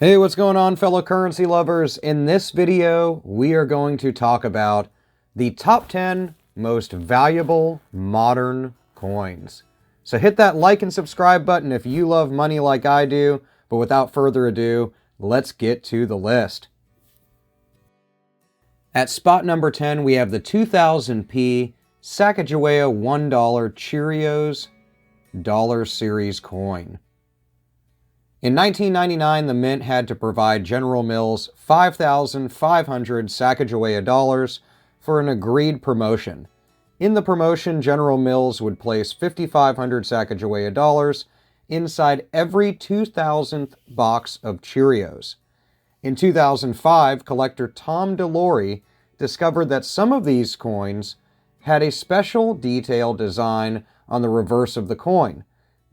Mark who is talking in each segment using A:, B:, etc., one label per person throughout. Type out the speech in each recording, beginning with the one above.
A: Hey, what's going on, fellow currency lovers? In this video, we are going to talk about the top 10 most valuable modern coins. So hit that like and subscribe button if you love money like I do. But without further ado, let's get to the list. At spot number 10, we have the 2000p Sacagawea $1 Cheerios Dollar Series coin. In 1999, the mint had to provide General Mills 5,500 Sacagawea dollars for an agreed promotion. In the promotion, General Mills would place 5,500 Sacagawea dollars inside every 2,000th box of Cheerios. In 2005, collector Tom DeLory discovered that some of these coins had a special detail design on the reverse of the coin.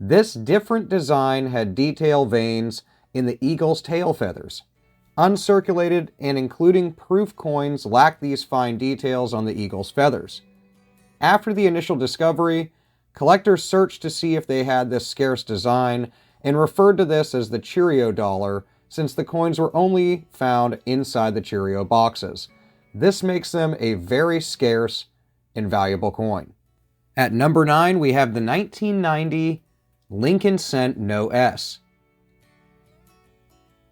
A: This different design had detail veins in the eagle's tail feathers. Uncirculated and including proof coins lacked these fine details on the eagle's feathers. After the initial discovery, collectors searched to see if they had this scarce design and referred to this as the Cheerio dollar, since the coins were only found inside the Cheerio boxes. This makes them a very scarce and valuable coin. At number 9, we have the 1990 Lincoln Cent No S.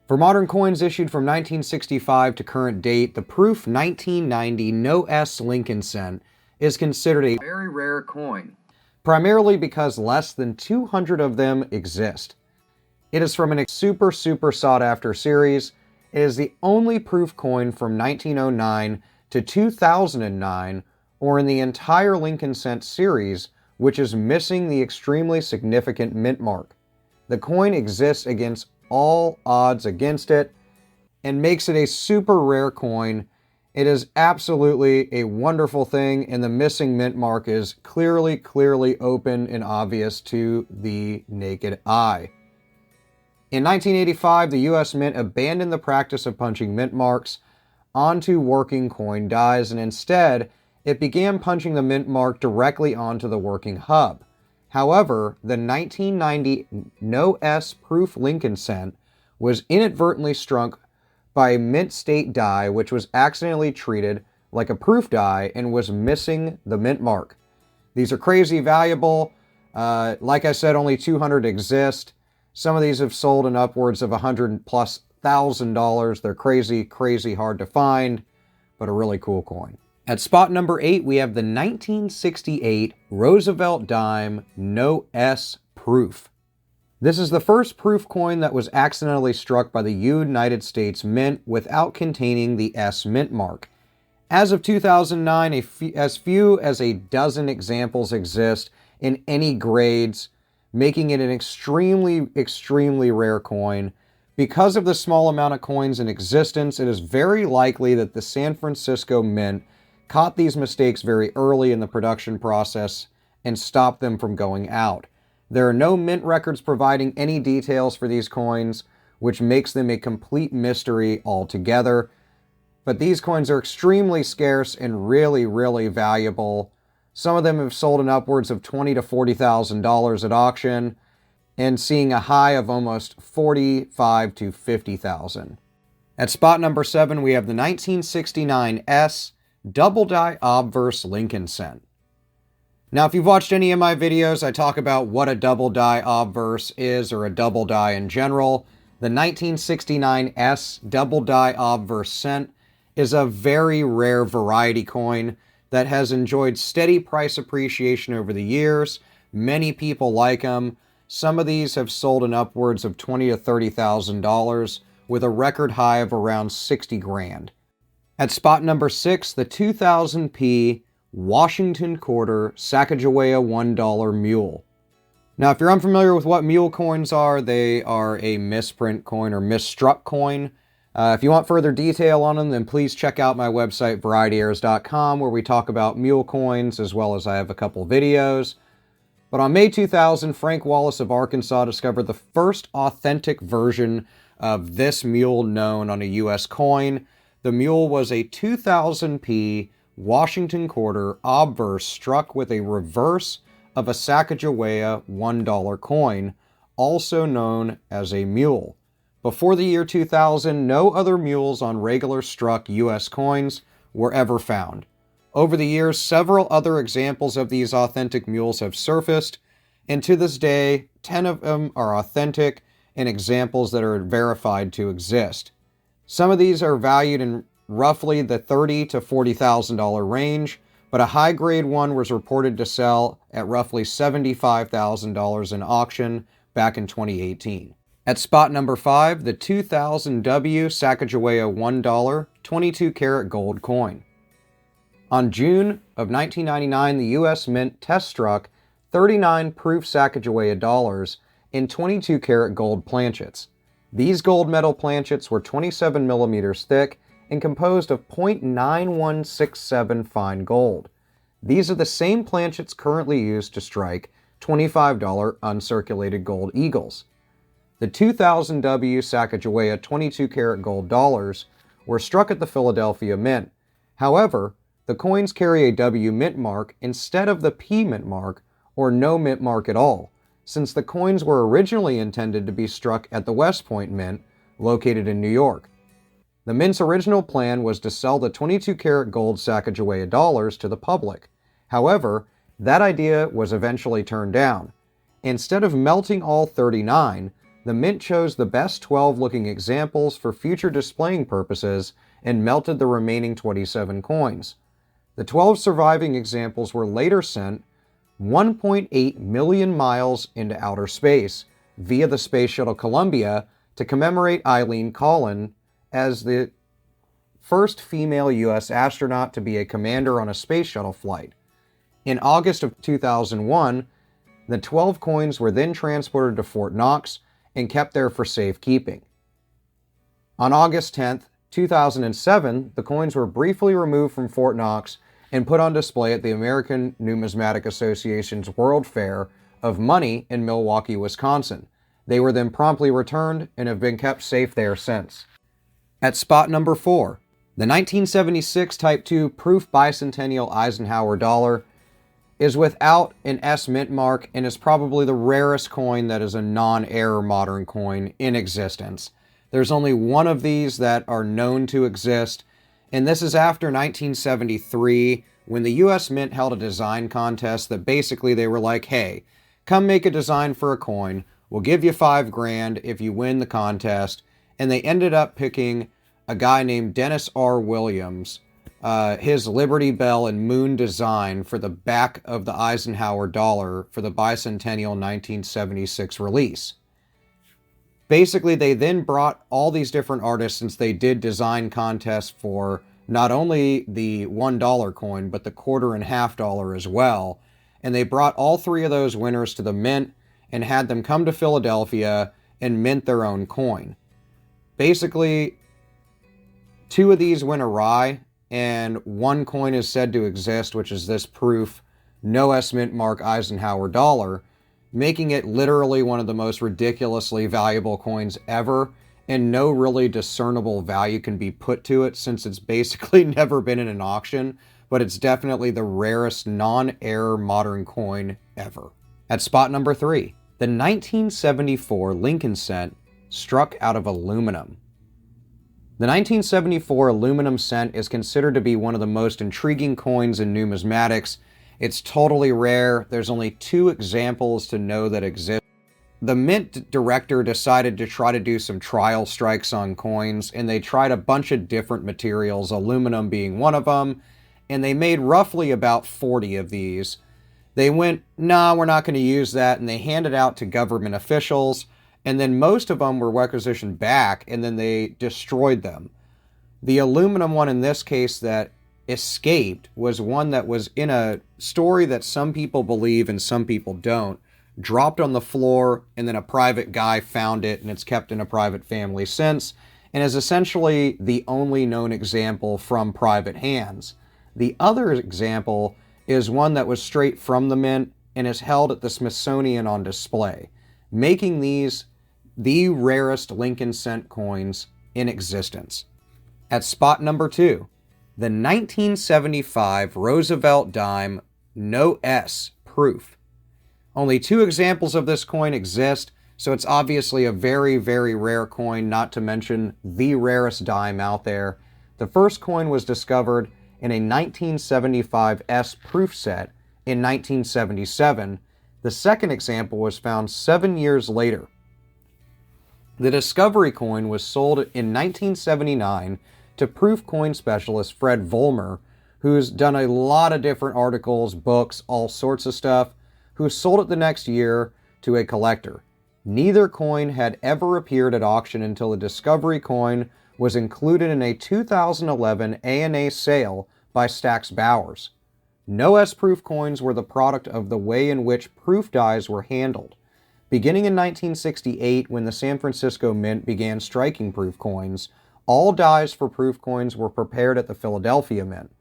A: For modern coins issued from 1965 to current date, the proof 1990 No S Lincoln Cent is considered a very rare coin, primarily because less than 200 of them exist. It is from a super sought after series. It is the only proof coin from 1909 to 2009, or in the entire Lincoln Cent series, which is missing the extremely significant mint mark. The coin exists against all odds against it and makes it a super rare coin. It is absolutely a wonderful thing, and the missing mint mark is clearly open and obvious to the naked eye. In 1985, the U.S. Mint abandoned the practice of punching mint marks onto working coin dies, and instead it began punching the mint mark directly onto the working hub. However, the 1990 No S proof Lincoln Cent was inadvertently struck by a mint state die, which was accidentally treated like a proof die and was missing the mint mark. These are crazy valuable. Like I said, only 200 exist. Some of these have sold in upwards of $100,000+. They're crazy hard to find, but a really cool coin. At spot number 8, we have the 1968 Roosevelt Dime No S Proof. This is the first proof coin that was accidentally struck by the United States Mint without containing the S mint mark. As of 2009, as few as a dozen examples exist in any grades, making it an extremely rare coin. Because of the small amount of coins in existence, it is very likely that the San Francisco Mint caught these mistakes very early in the production process and stopped them from going out. There are no mint records providing any details for these coins, which makes them a complete mystery altogether. But these coins are extremely scarce and really valuable. Some of them have sold in upwards of $20,000 to $40,000 at auction, and seeing a high of almost $45,000 to $50,000. At spot number 7, we have the 1969 S Double Die Obverse Lincoln Cent. Now, if you've watched any of my videos, I talk about what a double die obverse is, or a double die in general. The 1969 S Double Die Obverse Cent is a very rare variety coin that has enjoyed steady price appreciation over the years. Many people like them. Some of these have sold in upwards of $20,000 to $30,000, with a record high of around 60 grand. At spot number 6, the 2000p Washington Quarter Sacagawea $1 Mule. Now, if you're unfamiliar with what mule coins are, they are a misprint coin or misstruck coin. If you want further detail on them, then please check out my website, VarietyErrors.com, where we talk about mule coins, as well as I have a couple videos. But on May 2000, Frank Wallace of Arkansas discovered the first authentic version of this mule known on a U.S. coin. The mule was a 2000p Washington Quarter obverse struck with a reverse of a Sacagawea $1 coin, also known as a mule. Before the year 2000, no other mules on regular struck U.S. coins were ever found. Over the years, several other examples of these authentic mules have surfaced, and to this day, 10 of them are authentic and examples that are verified to exist. Some of these are valued in roughly the $30,000 to $40,000 range, but a high-grade one was reported to sell at roughly $75,000 in auction back in 2018. At spot number 5, the 2000 W Sacagawea $1 22-karat gold coin. On June of 1999, the U.S. Mint test struck 39 proof Sacagawea dollars in 22-karat gold planchets. These gold metal planchets were 27 millimeters thick and composed of 0.9167 fine gold. These are the same planchets currently used to strike $25 uncirculated gold eagles. The 2000 W Sacagawea 22-karat gold dollars were struck at the Philadelphia Mint. However, the coins carry a W mint mark instead of the P mint mark, or no mint mark at all, since the coins were originally intended to be struck at the West Point Mint, located in New York. The Mint's original plan was to sell the 22-karat gold Sacagawea dollars to the public. However, that idea was eventually turned down. Instead of melting all 39, the Mint chose the best 12 looking examples for future displaying purposes and melted the remaining 27 coins. The 12 surviving examples were later sent 1.8 million miles into outer space via the Space Shuttle Columbia to commemorate Eileen Collin as the first female U.S. astronaut to be a commander on a space shuttle flight. In August of 2001, the 12 coins were then transported to Fort Knox and kept there for safekeeping. On August 10, 2007, the coins were briefly removed from Fort Knox and put on display at the American Numismatic Association's World Fair of Money in Milwaukee, Wisconsin. They were then promptly returned and have been kept safe there since. At spot number 4, the 1976 Type II Proof Bicentennial Eisenhower dollar is without an S mint mark and is probably the rarest coin that is a non-error modern coin in existence. There's only one of these that are known to exist, and this is after 1973, when the U.S. Mint held a design contest that basically they were like, hey, come make a design for a coin, we'll give you $5,000 if you win the contest, and they ended up picking a guy named Dennis R. Williams, his Liberty Bell and Moon design for the back of the Eisenhower dollar for the bicentennial 1976 release. Basically, they then brought all these different artists, since they did design contests for not only the $1 coin, but the quarter and half dollar as well. And they brought all three of those winners to the Mint and had them come to Philadelphia and mint their own coin. Basically, two of these went awry, and one coin is said to exist, which is this proof, no S mint mark Eisenhower dollar, making it literally one of the most ridiculously valuable coins ever, and no really discernible value can be put to it since it's basically never been in an auction, but it's definitely the rarest non-error modern coin ever. At spot number 3, the 1974 Lincoln cent struck out of aluminum. The 1974 aluminum cent is considered to be one of the most intriguing coins in numismatics. It's totally rare. There's only 2 examples to know that exist. The Mint director decided to try to do some trial strikes on coins, and they tried a bunch of different materials, aluminum being one of them, and they made roughly about 40 of these. They went, nah, we're not going to use that, and they handed out to government officials, and then most of them were requisitioned back, and then they destroyed them. The aluminum one in this case that escaped was one that was in a story that some people believe and some people don't, dropped on the floor, and then a private guy found it, and it's kept in a private family since, and is essentially the only known example from private hands. The other example is one that was straight from the Mint and is held at the Smithsonian on display, making these the rarest Lincoln cent coins in existence. At spot number 2, the 1975 Roosevelt dime no S proof. Only 2 examples of this coin exist, So it's obviously a very, very rare coin, not to mention the rarest dime out there. The first coin was discovered in a 1975 S proof set in 1977. The second example was found 7 years later. The discovery coin was sold in 1979 to proof coin specialist Fred Vollmer, who's done a lot of different articles, books, all sorts of stuff, who sold it the next year to a collector. Neither coin had ever appeared at auction until the discovery coin was included in a 2011 A&A sale by Stack's Bowers. No S-proof coins were the product of the way in which proof dies were handled. Beginning in 1968, when the San Francisco Mint began striking proof coins, all dies for proof coins were prepared at the Philadelphia Mint.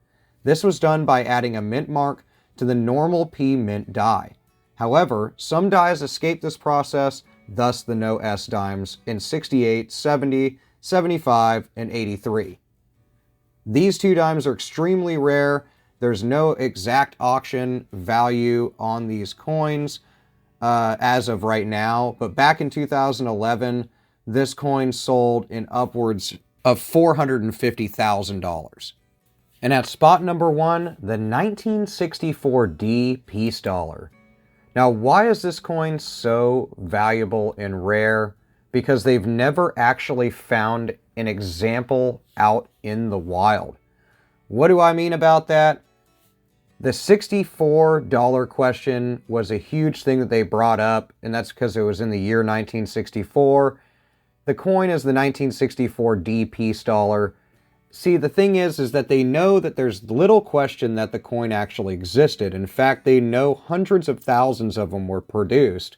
A: This was done by adding a mint mark to the normal P mint die. However, some dies escaped this process, thus the no S dimes in 68, 70, 75, and 83. These two dimes are extremely rare. There's no exact auction value on these coins as of right now, but back in 2011, this coin sold in upwards of $450,000. And at spot number 1, the 1964 D Peace Dollar. Now, why is this coin so valuable and rare? Because they've never actually found an example out in the wild. What do I mean about that? The $64 question was a huge thing that they brought up, and that's because it was in the year 1964. The coin is the 1964 D Peace Dollar. See, the thing is that they know that there's little question that the coin actually existed. In fact, they know hundreds of thousands of them were produced.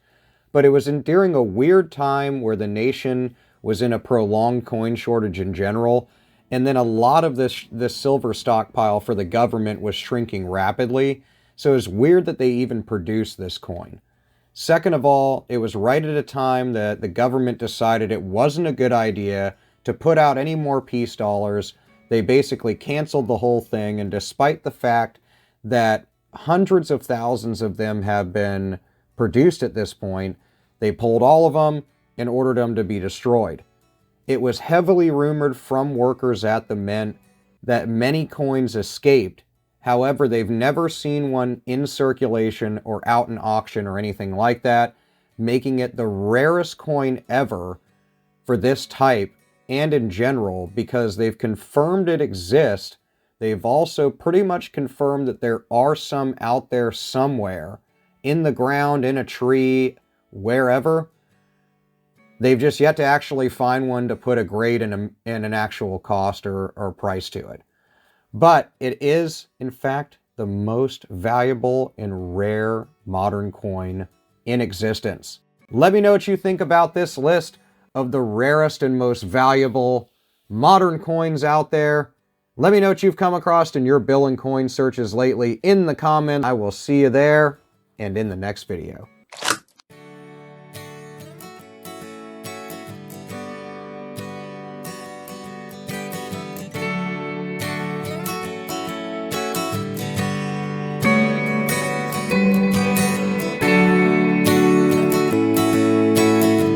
A: But it was during a weird time where the nation was in a prolonged coin shortage in general, and then a lot of this silver stockpile for the government was shrinking rapidly. So it's weird that they even produced this coin. Second of all, it was right at a time that the government decided it wasn't a good idea to put out any more peace dollars. They basically canceled the whole thing, and despite the fact that hundreds of thousands of them have been produced at this point, they pulled all of them and ordered them to be destroyed. It was heavily rumored from workers at the mint that many coins escaped. However, they've never seen one in circulation or out in auction or anything like that, making it the rarest coin ever for this type and in general, because they've confirmed it exists. They've also pretty much confirmed that there are some out there somewhere, in the ground, in a tree, wherever. They've just yet to actually find one to put a grade and an actual cost or price to it. But it is, in fact, the most valuable and rare modern coin in existence. Let me know what you think about this list of the rarest and most valuable modern coins out there. Let me know what you've come across in your bill and coin searches lately in the comments. I will see you there and in the next video.